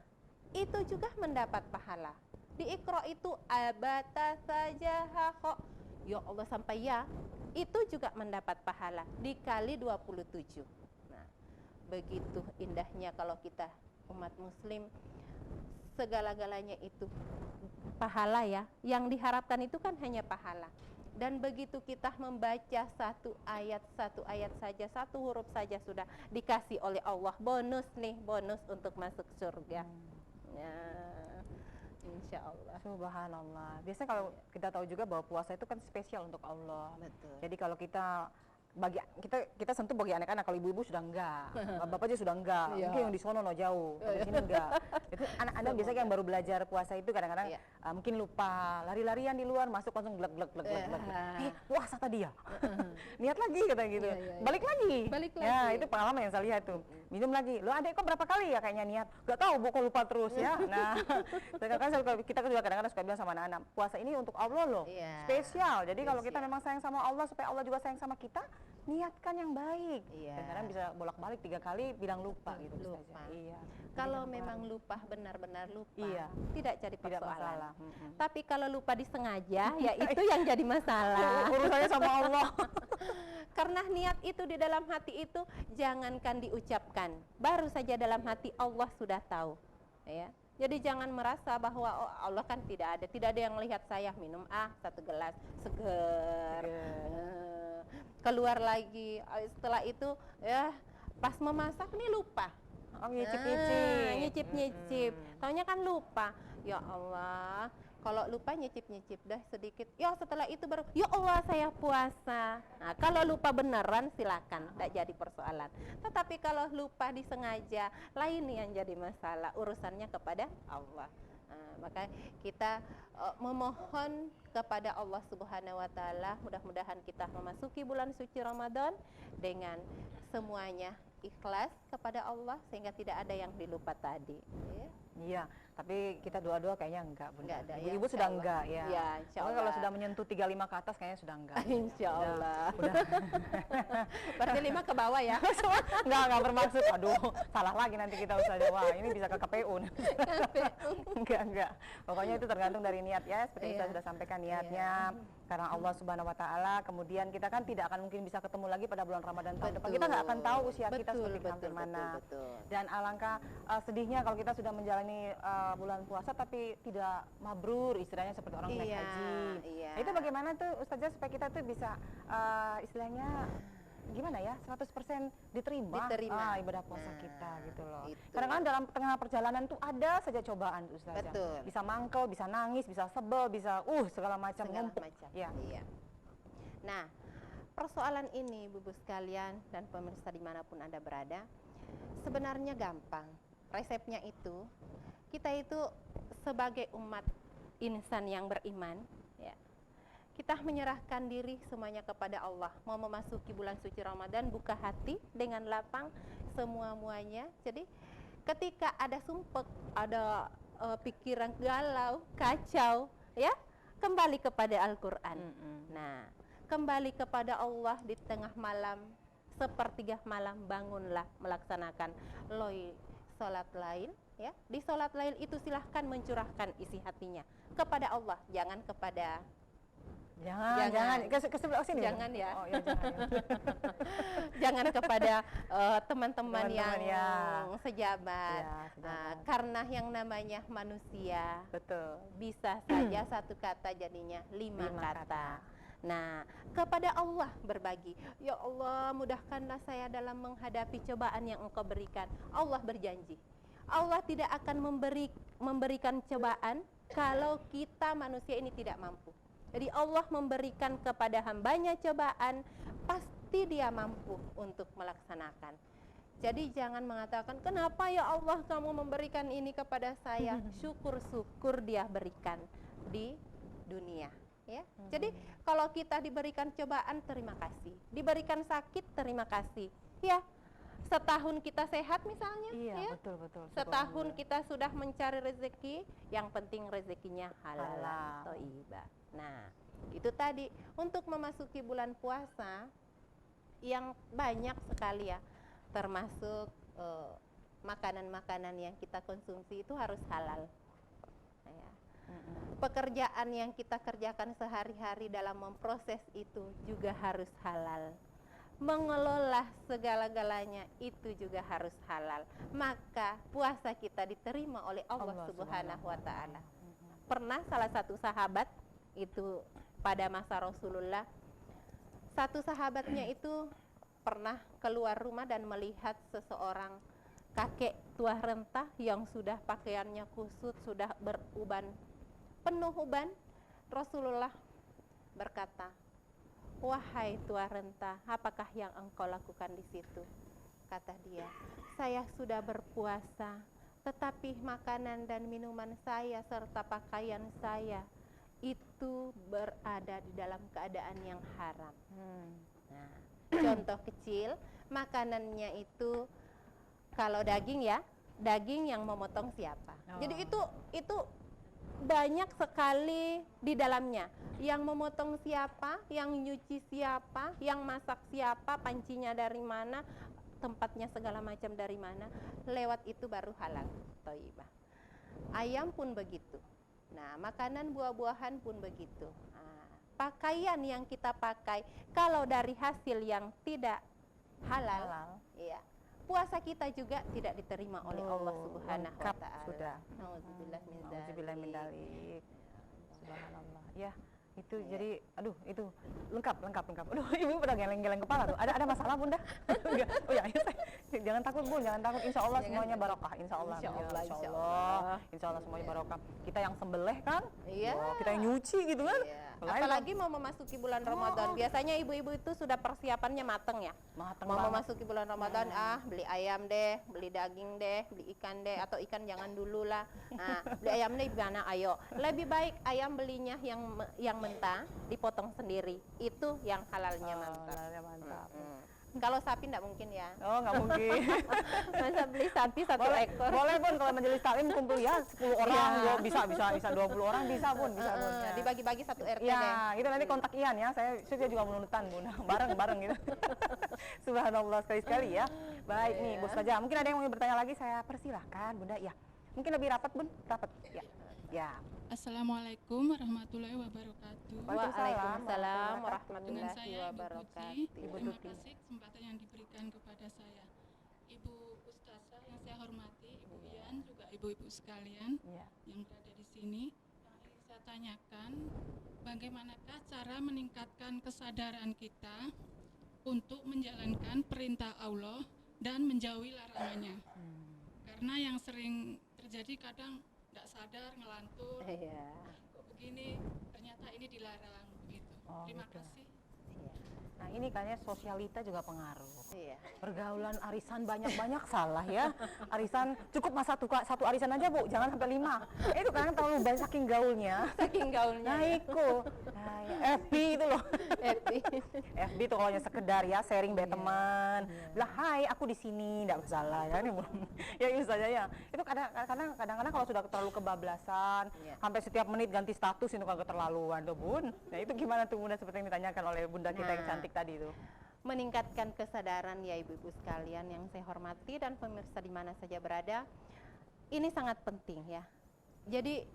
Itu juga mendapat pahala. Di Iqra itu abata saja haqo, ya Allah sampai ya, itu juga mendapat pahala dikali 27. Nah, begitu indahnya kalau kita umat muslim, segala-galanya itu pahala ya. Yang diharapkan itu kan hanya pahala. Dan begitu kita membaca satu ayat saja, satu huruf saja sudah dikasih oleh Allah bonus nih, bonus untuk masuk surga. Ya, insya Allah. Subhanallah. Biasanya kalau kita tahu juga bahwa puasa itu kan spesial untuk Allah. Betul. Jadi kalau kita kita sentuh bagi anak-anak, kalau ibu-ibu sudah enggak, bapak aja sudah enggak, mungkin yang di sono jauh, di sini enggak. Itu anak-anak biasanya yang baru belajar puasa itu kadang-kadang mungkin lupa, lari-larian di luar, masuk langsung glek. Puasa tadi ya, niat lagi kata gitu, balik lagi. Ya itu pengalaman yang saya lihat tuh, minum lagi, lo adek kok berapa kali ya kayaknya niat, nggak tahu, kok lupa terus ya. Nah, kita juga kadang-kadang suka bilang sama anak-anak, puasa ini untuk Allah loh, spesial. Jadi kalau kita memang sayang sama Allah supaya Allah juga sayang sama kita, niatkan yang baik. Kadang-kadang bisa bolak-balik 3 kali bilang lupa gitu. Iya. Kalau memang lupa, benar-benar lupa, tidak jadi persoalan. Masalah. Tapi kalau lupa disengaja, ya itu yang jadi masalah. Urusannya sama Allah. Karena niat itu di dalam hati itu jangankan diucapkan, baru saja dalam hati Allah sudah tahu. Ya. Jadi jangan merasa bahwa oh, Allah kan tidak ada yang melihat saya minum 1 gelas seger. Keluar lagi, setelah itu ya pas memasak nih lupa. Oh, nyicip. Taunya kan lupa. Ya Allah, kalau lupa nyicip dah sedikit. Ya setelah itu baru ya Allah saya puasa. Nah, kalau lupa beneran silakan, tidak jadi persoalan. Tetapi kalau lupa disengaja, lain yang jadi masalah, urusannya kepada Allah. Maka kita memohon kepada Allah Subhanahu wa taala, mudah-mudahan kita memasuki bulan suci Ramadan dengan semuanya ikhlas kepada Allah sehingga tidak ada yang dilupa tadi. Iya, tapi kita doa-doa kayaknya enggak, Bunda. Ibu Ya, sudah enggak ya. Ya, insyaallah. Kalau sudah menyentuh 35 ke atas kayaknya sudah enggak. Insyaallah. Udah. Berarti 5 ke bawah ya. Enggak bermaksud. Aduh, salah lagi nanti kita usah. Wah, ini bisa ke KPU. Enggak. Pokoknya itu tergantung dari niat ya, seperti kita sudah sampaikan niatnya. Karena Allah Subhanahu wa taala, kemudian kita kan tidak akan mungkin bisa ketemu lagi pada bulan Ramadan tahun depan. Kita nggak akan tahu usia kita seperti sampai mana. Dan alangkah sedihnya kalau kita sudah menjalani bulan puasa tapi tidak mabrur, istilahnya seperti orang naik haji. Nah, itu bagaimana tuh Ustazah supaya kita tuh bisa istilahnya gimana ya, 100% diterima ibadah puasa kita gitu loh. Kadang-kadang dalam tengah perjalanan tuh ada saja cobaan Ustazah. Bisa mangkel, bisa nangis, bisa sebel, bisa segala macam numpuk. Iya. Nah, persoalan ini Ibu sekalian dan pemirsa dimanapun Anda berada, sebenarnya gampang. Resepnya itu, kita itu sebagai umat insan yang beriman, ya, kita menyerahkan diri semuanya kepada Allah. Mau memasuki bulan suci Ramadan, buka hati dengan lapang semua-muanya. Jadi ketika ada sumpek, ada pikiran galau, kacau, ya, kembali kepada Al-Quran. Nah, kembali kepada Allah di tengah malam, sepertiga malam bangunlah melaksanakan sholat lail, ya. Di sholat lail itu silahkan mencurahkan isi hatinya kepada Allah, jangan kepada Jangan ke sebelah sini. Jangan ya. Oh, ya jangan. Jangan kepada teman-teman yang sejabat. Karena yang namanya manusia. Betul. Bisa saja satu kata jadinya 5 kata. Nah, kepada Allah berbagi. Ya Allah, mudahkanlah saya dalam menghadapi cobaan yang Engkau berikan. Allah berjanji, Allah tidak akan memberikan cobaan kalau kita manusia ini tidak mampu. Jadi Allah memberikan kepada hambanya cobaan, pasti pasti dia mampu untuk melaksanakan. Jadi jangan mengatakan, kenapa ya Allah kamu memberikan ini kepada saya? Syukur-syukur dia berikan di dunia. Ya. Jadi kalau kita diberikan cobaan, terima kasih. Diberikan sakit, terima kasih. Ya, setahun kita sehat misalnya. Iya, ya. betul. Setahun kita sudah mencari rezeki, yang penting rezekinya halal, thayyibah. Nah, itu tadi untuk memasuki bulan puasa yang banyak sekali ya, termasuk makanan-makanan yang kita konsumsi itu harus halal. Ya. Pekerjaan yang kita kerjakan sehari-hari dalam memproses itu juga harus halal. Mengelola segala-galanya itu juga harus halal. Maka puasa kita diterima oleh Allah Subhanahu wa Ta'ala. Pernah salah satu sahabat itu pada masa Rasulullah, satu sahabatnya itu pernah keluar rumah dan melihat seseorang kakek tua renta yang sudah pakaiannya kusut, sudah beruban, penuh uban. Rasulullah berkata, wahai tua renta, apakah yang engkau lakukan di situ? Kata dia, saya sudah berpuasa, tetapi makanan dan minuman saya serta pakaian saya itu berada di dalam keadaan yang haram. Nah, contoh kecil, makanannya itu kalau daging ya, daging yang memotong siapa? Jadi itu banyak sekali di dalamnya. Yang memotong siapa, yang nyuci siapa, yang masak siapa, pancinya dari mana, tempatnya segala macam dari mana. Lewat itu baru halal, thayyibah. Ayam pun begitu. Nah, makanan buah-buahan pun begitu. Nah, pakaian yang kita pakai kalau dari hasil yang tidak halal. Iya. Puasa kita juga tidak diterima oleh Allah Subhanahu wa Ta'ala. Sudah. Nauzubillah min dzalik. Subhanallah. Ya, itu jadi itu lengkap. Aduh, ibu pada geleng-geleng kepala tuh. Ada masalah Bunda? Enggak. Oh ya, jangan takut Bun, jangan takut. Insya Allah semuanya barokah. Insya Allah semuanya barokah. Kita yang sembelih kan? Iya. Kita yang nyuci gitu kan? Iya. Apalagi mau memasuki bulan Ramadan. Biasanya ibu-ibu itu sudah persiapannya mateng ya. Mau memasuki bulan Ramadan, beli ayam deh, beli daging deh, beli ikan deh, atau ikan jangan dulu lah. Nah, beli ayam deh gimana? Ayo. Lebih baik ayam belinya yang mentah, dipotong sendiri. Itu yang halalnya mantap. Kalau sapi enggak mungkin ya. Oh, enggak mungkin. Masa beli sapi satu ekor. Boleh Bun, kalau majelis taklim kumpul ya 10 orang, bisa 20 orang bisa Bun, bisa Bun. Ya. Dibagi-bagi satu RT deh. Ya, itu nanti kontak Ian ya. Saya juga menunutan Bun. Bareng gitu. Subhanallah sekali ya. Baik nih, Bos saja. Mungkin ada yang mau bertanya lagi, saya persilahkan Bunda. Ya. Mungkin lebih rapat Bun, rapat. Ya. Ya. Assalamualaikum warahmatullahi wabarakatuh. Waalaikumsalam Dengan warahmatullahi saya wabarakatuh. Ibu Putri. Terima kasih kesempatan yang diberikan kepada saya. Ibu Ustazah yang saya hormati, Ibu Ian, juga ibu-ibu sekalian yang berada di sini. Yang ingin saya tanyakan, bagaimanakah cara meningkatkan kesadaran kita untuk menjalankan perintah Allah dan menjauhi larangannya? Karena yang sering terjadi kadang nggak sadar, ngelantur, kok begini, ternyata ini dilarang begitu. Terima kasih. Nah, ini kayaknya sosialita juga pengaruh. Iya. Pergaulan arisan banyak-banyak salah ya. Arisan cukup satu arisan aja Bu, jangan sampai 5. Itu kan terlalu banyak saking gaulnya. Nah, itu. FB itu loh. FB itu kalau sekedar ya sharing by teman. Bilang, "Hai, aku di sini." Enggak masalah ya ini. Ya itu saja ya. Itu kadang-kadang kalau sudah terlalu kebablasan, sampai setiap menit ganti status itu kagak terlaluan tuh, Bun. Nah, itu gimana tuh Bunda, seperti yang ditanyakan oleh Bunda kita yang cantik tadi itu. Meningkatkan kesadaran ya ibu-ibu sekalian yang saya hormati dan pemirsa di mana saja berada, ini sangat penting ya. Jadi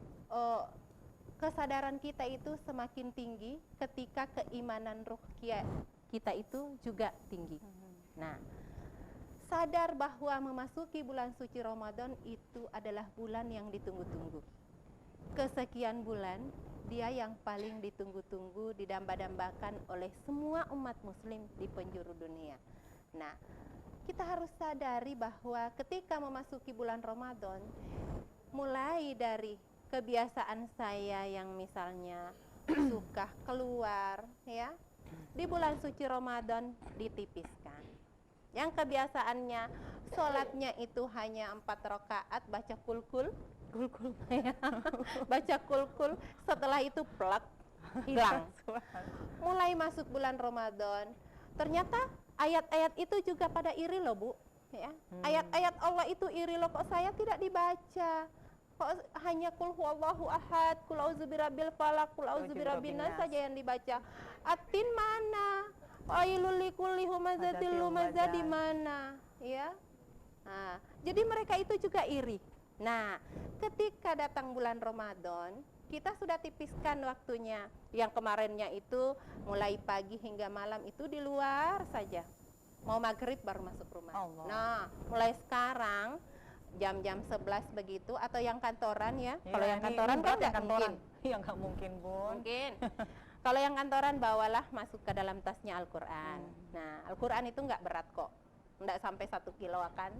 kesadaran kita itu semakin tinggi ketika keimanan ruh kita itu juga tinggi. Nah, sadar bahwa memasuki bulan suci Ramadan itu adalah bulan yang ditunggu-tunggu. Kesekian bulan dia yang paling ditunggu-tunggu, didamba-dambakan oleh semua umat muslim di penjuru dunia. Nah, kita harus sadari bahwa ketika memasuki bulan Ramadan, mulai dari kebiasaan saya yang misalnya suka keluar ya, di bulan suci Ramadan ditipiskan. Yang kebiasaannya sholatnya itu hanya 4 rakaat baca kulkul, baca kulkul, setelah itu plak hilang. Mulai masuk bulan Ramadan, ternyata ayat-ayat itu juga pada iri loh Bu, ya. Ayat-ayat Allah itu iri loh, kok saya tidak dibaca, kok hanya kul huwallahu ahad, kul auzu birabbil falaq, kul auzu birabbin nas saja yang dibaca. Atin mana? Wailul likulli humazatil lumazah di mana? Ya. Nah, jadi mereka itu juga iri. Nah, ketika datang bulan Ramadan, kita sudah tipiskan waktunya. Yang kemarinnya itu mulai pagi hingga malam itu di luar saja. Mau maghrib baru masuk rumah. Allah. Nah, mulai sekarang jam-jam 11 begitu, atau yang kantoran ya. Kalau yang kantoran kan nggak mungkin. Iya, nggak mungkin, Bun. Mungkin. Kalau yang kantoran bawalah masuk ke dalam tasnya Al-Quran. Nah, Al-Quran itu nggak berat kok. Nggak sampai 1 kilo akan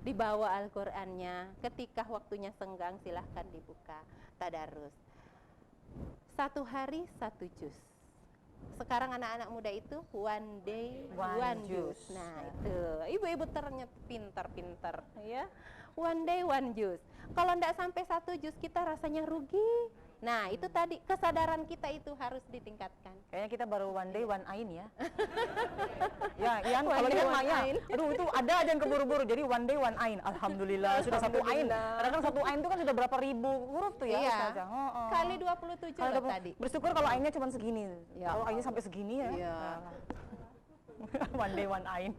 dibawa Al-Qurannya. Ketika waktunya senggang silahkan dibuka tadarus. 1 hari 1 juz. Sekarang anak-anak muda itu one day one juz. Nah itu ibu-ibu ternyata pintar-pintar ya. One day one juz. Kalau nggak sampai 1 juz kita rasanya rugi. Nah itu tadi kesadaran kita itu harus ditingkatkan. Kayaknya kita baru one day one ain ya. Ya, Ian, One kalau day, Ian one Maya, ain. aduh itu ada aja yang keburu-buru. Jadi one day one ain. Alhamdulillah sudah 1 ain. Kadang 1 ain itu kan sudah berapa ribu huruf tuh ya, Iya. Ustazah. Kali 27 Kalau loh ada- tadi. Bersyukur kalau ainnya cuma segini. Ya Kalau ainnya sampai segini ya. Iya. One day one ain.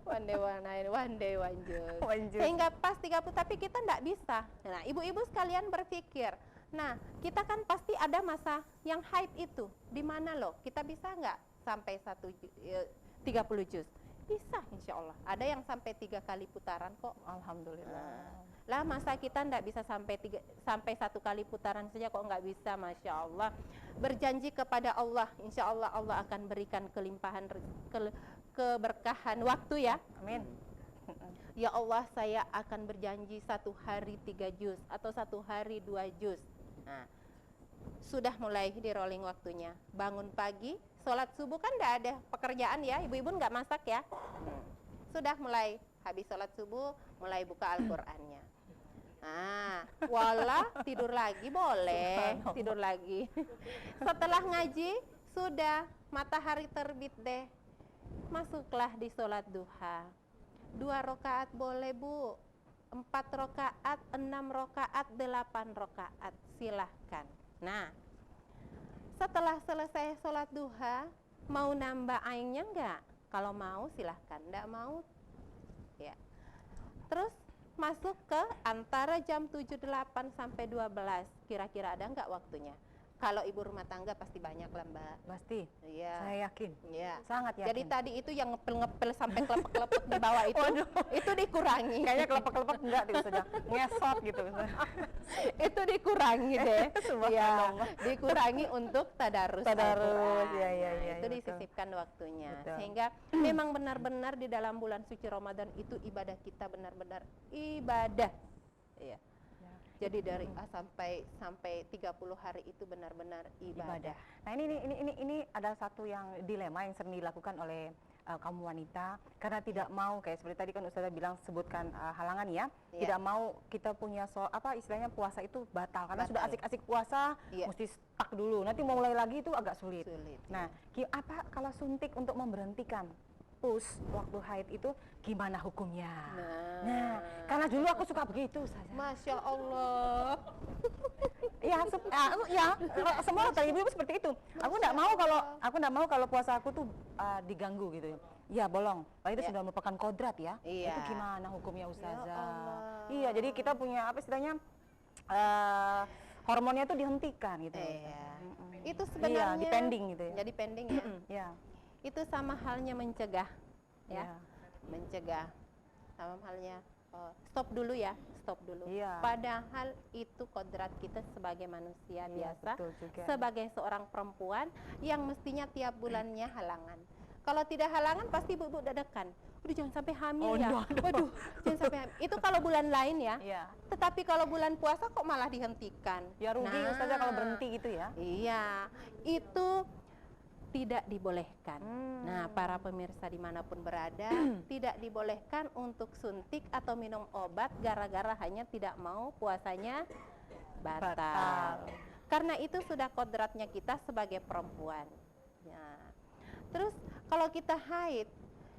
One day one night, one day one juz. One juz. Sehingga pas 30, tapi kita enggak bisa. Nah, ibu-ibu sekalian berpikir, nah, kita kan pasti ada masa yang haid itu. Di mana loh? Kita bisa enggak sampai 30 juz? Bisa insya Allah. Ada yang sampai 3 kali putaran kok. Alhamdulillah. Lah masa kita enggak bisa sampai 1 kali putaran saja kok enggak bisa, Masya Allah. Berjanji kepada Allah, insya Allah Allah akan berikan kelimpahan keberkahan waktu ya. Amin. Ya Allah, saya akan berjanji 1 hari 3 juz atau 1 hari 2 juz. Nah, sudah mulai di rolling waktunya. Bangun pagi, sholat subuh kan enggak ada pekerjaan ya, ibu-ibu enggak masak ya. Sudah mulai habis sholat subuh, mulai buka Al-Qur'annya. Nah, wala tidur lagi boleh, tidur lagi. Setelah ngaji, sudah matahari terbit deh. Masuklah di sholat duha. 2 rakaat boleh Bu, 4 rakaat, 6 rakaat, 8 rakaat, silahkan. Nah, setelah selesai sholat duha, mau nambah ainnya enggak? Kalau mau silahkan, enggak mau ya. Terus masuk ke antara jam 7.08 sampai 12, kira-kira ada enggak waktunya? Kalau ibu rumah tangga pasti banyak lah Mbak. Pasti. Iya. Saya yakin. Iya. Sangat yakin. Jadi tadi itu yang ngepel-ngepel sampai kelepek-kelepek di bawah itu dikurangi. Kayaknya kelepek-kelepek enggak gitu saja. Ngesot gitu. Itu dikurangi deh. Ya, Subhanallah. dikurangi untuk tadarus. Tadarus, Al-Quran. ya, ya, Nah, ya, itu betul. disisipkan waktunya. Betul. Sehingga memang benar-benar di dalam bulan suci Ramadan itu ibadah kita benar-benar ibadah. Iya. Jadi dari A sampai 30 hari itu benar-benar ibadah. Nah ini ada satu yang dilema yang sering dilakukan oleh kaum wanita karena tidak mau, kayak seperti tadi kan Ustazah bilang sebutkan halangan ya, Iya. tidak mau kita punya istilahnya puasa itu batal karena Batal. sudah asik-asik puasa Iya. mesti stuck dulu, nanti mau mulai lagi itu agak sulit. Sulit. Nah apa kalau suntik untuk memberhentikan waktu haid itu gimana hukumnya? Nah, karena dulu aku suka begitu Ustazah. Masya Allah. Ya, semua kata ibu seperti itu. Aku enggak mau kalau puasa aku tuh diganggu gitu. Ya, bolong. Itu Ya. sudah merupakan kodrat ya. Iya. Itu gimana hukumnya Ustazah? Ya Allah. Iya, jadi kita punya istilahnya hormonnya tuh dihentikan gitu. Iya. Mm-mm. Itu sebenarnya di pending gitu ya. Jadi pending ya. Iya. Itu sama halnya mencegah ya. Iya. Mencegah. Sama halnya stop dulu ya, stop dulu. Iya. Padahal itu kodrat kita sebagai manusia Iya, biasa, betul juga. sebagai seorang perempuan yang mestinya tiap bulannya halangan. Kalau tidak halangan pasti ibu-ibu dadakan. Udah jangan sampai hamil ya. Waduh, jangan sampai hamil. Itu kalau bulan lain ya. Iya. Tetapi kalau bulan puasa kok malah dihentikan. Ya rugi Ustazah kalau berhenti gitu ya. Iya, itu tidak dibolehkan. Nah, para pemirsa dimanapun berada, tidak dibolehkan untuk suntik atau minum obat gara-gara hanya tidak mau puasanya batal. Karena itu sudah kodratnya kita sebagai perempuan. Ya. Terus kalau kita haid,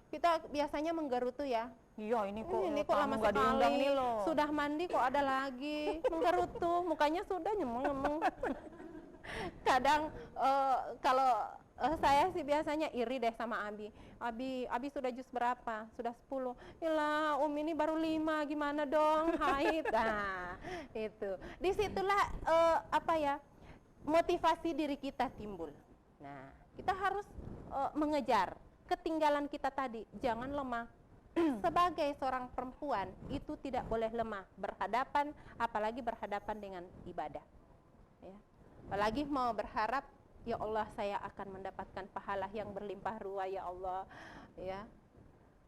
kita biasanya menggerutu ya. Iya, ini kok lama nggak diundang sekali. nih loh. Sudah mandi kok ada lagi menggerutu, mukanya sudah nyemeng-nyemeng. Kadang kalau saya sih biasanya iri deh sama Abi sudah jus berapa? Sudah 10. Yalah, ini baru 5, gimana dong haid? Nah, itu. Disitulah motivasi diri kita timbul. Nah, kita harus mengejar ketinggalan kita tadi, jangan lemah. Sebagai seorang perempuan itu tidak boleh lemah berhadapan, apalagi berhadapan dengan ibadah. Ya. Apalagi mau berharap, ya Allah saya akan mendapatkan pahala yang berlimpah ruah ya Allah. Ya.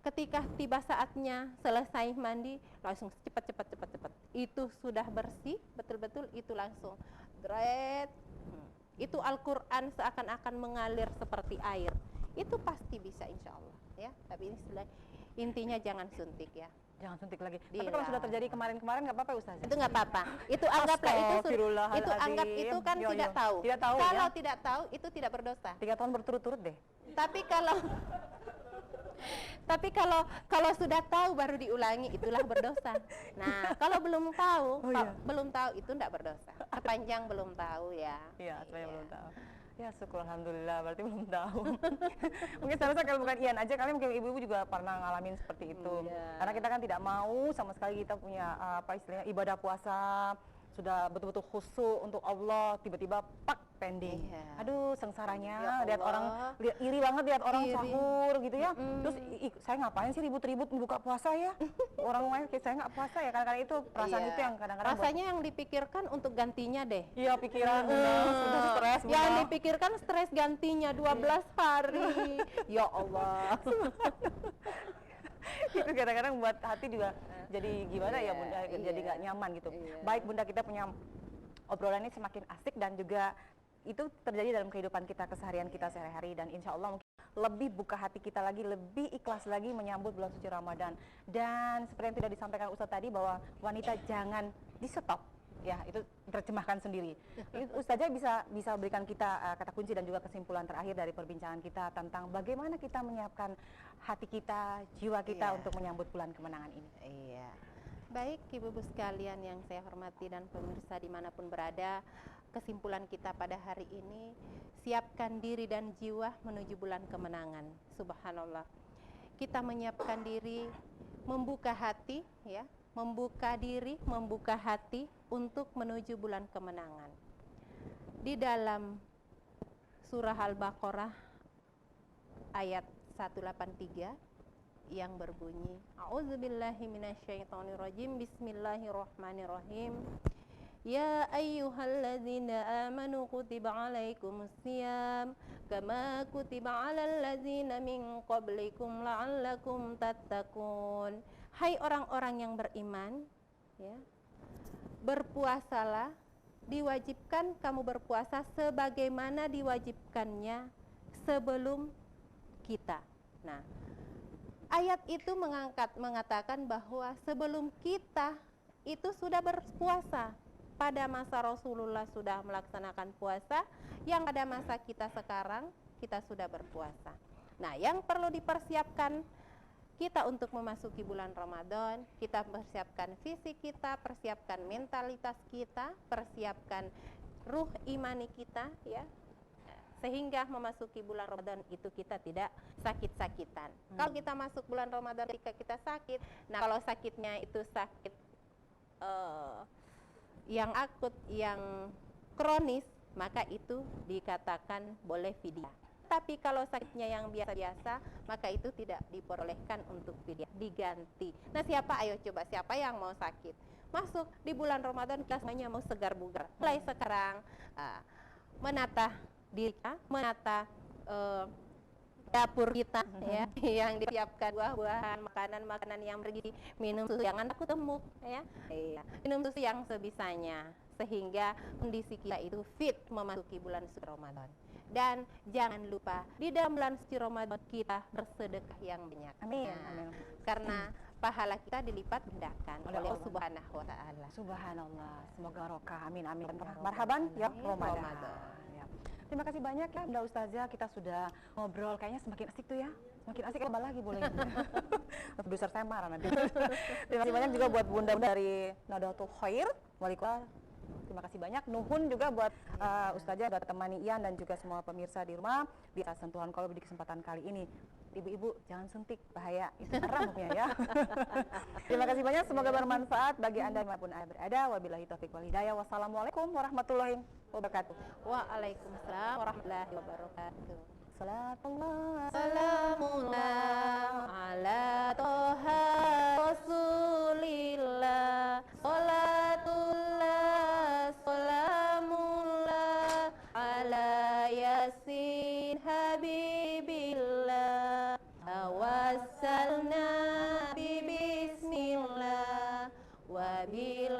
Ketika tiba saatnya selesai mandi, langsung cepat. Itu sudah bersih, betul-betul itu langsung dret. Itu Al-Quran seakan-akan mengalir seperti air. Itu pasti bisa insya Allah. Ya. Tapi ini intinya jangan suntik ya. Jangan suntik lagi. Tapi kalau sudah terjadi kemarin-kemarin nggak apa-apa Ustazah? Itu nggak apa-apa. Itu anggaplah itu anggap itu kan tidak tahu. Tidak tahu. Kalau Ya? tidak tahu itu tidak berdosa. 3 tahun berturut-turut deh. Tapi kalau sudah tahu baru diulangi itulah berdosa. Nah, kalau belum tahu, belum tahu itu tidak berdosa. Sepanjang belum tahu ya. Iya, sepanjang belum tahu. Ya syukur alhamdulillah, berarti belum tahu. Mungkin seharusnya kalau bukan Ian aja, kalian mungkin ibu-ibu juga pernah ngalamin seperti itu. Karena kita kan tidak mau sama sekali kita punya istilahnya ibadah puasa sudah betul-betul khusyuk untuk Allah, tiba-tiba pak pending. Aduh sengsaranya, lihat orang iri banget lihat orang sahur gitu ya. Terus saya ngapain sih ribut-ribut buka puasa ya? Orang lain kayak saya nggak puasa ya, kadang-kadang itu perasaan itu yang kadang-kadang rasanya yang dipikirkan untuk gantinya deh. Iya, pikiran sudah stres. Yang dipikirkan stres gantinya 12 hari. Ya Allah. Itu kadang-kadang buat hati juga jadi gimana ya Bunda, jadi nggak nyaman gitu. Baik Bunda, kita punya obrolan ini semakin asik dan juga itu terjadi dalam kehidupan kita, keseharian kita sehari-hari, dan insya Allah mungkin lebih buka hati kita lagi, lebih ikhlas lagi menyambut bulan suci Ramadan. Dan seperti yang tidak disampaikan Ustadz tadi bahwa wanita jangan di stop. Ya, itu terjemahkan sendiri. Ustazah bisa berikan kita kata kunci dan juga kesimpulan terakhir dari perbincangan kita tentang bagaimana kita menyiapkan hati kita, jiwa kita untuk menyambut bulan kemenangan ini. Iya. Baik ibu-ibu sekalian yang saya hormati dan pemirsa dimanapun berada, kesimpulan kita pada hari ini, siapkan diri dan jiwa menuju bulan kemenangan. Subhanallah. Kita menyiapkan diri, membuka hati ya. Membuka diri, membuka hati untuk menuju bulan kemenangan. Di dalam surah Al-Baqarah ayat 183 yang berbunyi, A'udzubillahi minasyaitonirrajim, Bismillahirrahmanirrahim. Ya ayyuhalladzina amanu kutiba alaikumusiyam kama kutiba alal ladzina min qablikum la'allakum tattaqun. Hai orang-orang yang beriman, ya, berpuasalah, diwajibkan kamu berpuasa sebagaimana diwajibkannya sebelum kita. Nah, ayat itu mengatakan bahwa sebelum kita itu sudah berpuasa. Pada masa Rasulullah sudah melaksanakan puasa, yang pada masa kita sekarang kita sudah berpuasa. Nah, yang perlu dipersiapkan kita untuk memasuki bulan Ramadan, kita persiapkan fisik kita, persiapkan mentalitas kita, persiapkan ruh imani kita ya. Sehingga memasuki bulan Ramadan itu kita tidak sakit-sakitan. Kalau kita masuk bulan Ramadan ketika kita sakit, nah kalau sakitnya itu sakit yang akut, yang kronis, maka itu dikatakan boleh fidyah. Tapi kalau sakitnya yang biasa-biasa, maka itu tidak diperbolehkan untuk fidyah, diganti. Nah ayo coba siapa yang mau sakit? Masuk di bulan Ramadan kita semuanya mau segar bugar. Mulai sekarang menata diri, menata dapur kita ya, yang disiapkan buah-buahan, makanan-makanan yang bergizi, minum susu jangan takut gemuk ya. Minum susu yang sebisanya sehingga kondisi kita itu fit memasuki bulan suci Ramadan. Dan jangan lupa di dalam bulan suci Ramadan kita bersedekah yang banyak. Amin. Nah, Amin. karena pahala kita dilipat gandakan Oleh oleh Allah Allah. Subhanahu wa taala. Subhanallah, semoga barokah. Amin amin. Marhaban ya Ramadan. Ya. Terima kasih banyak ya Bunda Ustazah, kita sudah ngobrol kayaknya semakin asik tuh ya. Semakin asik tambah lagi boleh. Produser saya marah nanti. Terima kasih banyak juga buat Bunda dari Nadatul Khair, Waalaikumsalam. Terima kasih banyak. Nuhun juga buat Ustazah, buat temani Ian dan juga semua pemirsa di rumah di Sentuhan Kolbu di kesempatan kali ini. Ibu-ibu jangan suntik, bahaya, itu haram hukumnya ya. Terima kasih banyak, semoga bermanfaat bagi Anda dimanapun Anda berada. Wabillahi taufiq wal hidayah. Wassalamualaikum warahmatullahi wabarakatuh. Waalaikumsalam warahmatullahi wabarakatuh. Salatullah Salamullah ala toha rasulillah, salatullah salamullah ala yasin habibillah, tawassalna bi bismillah wa bil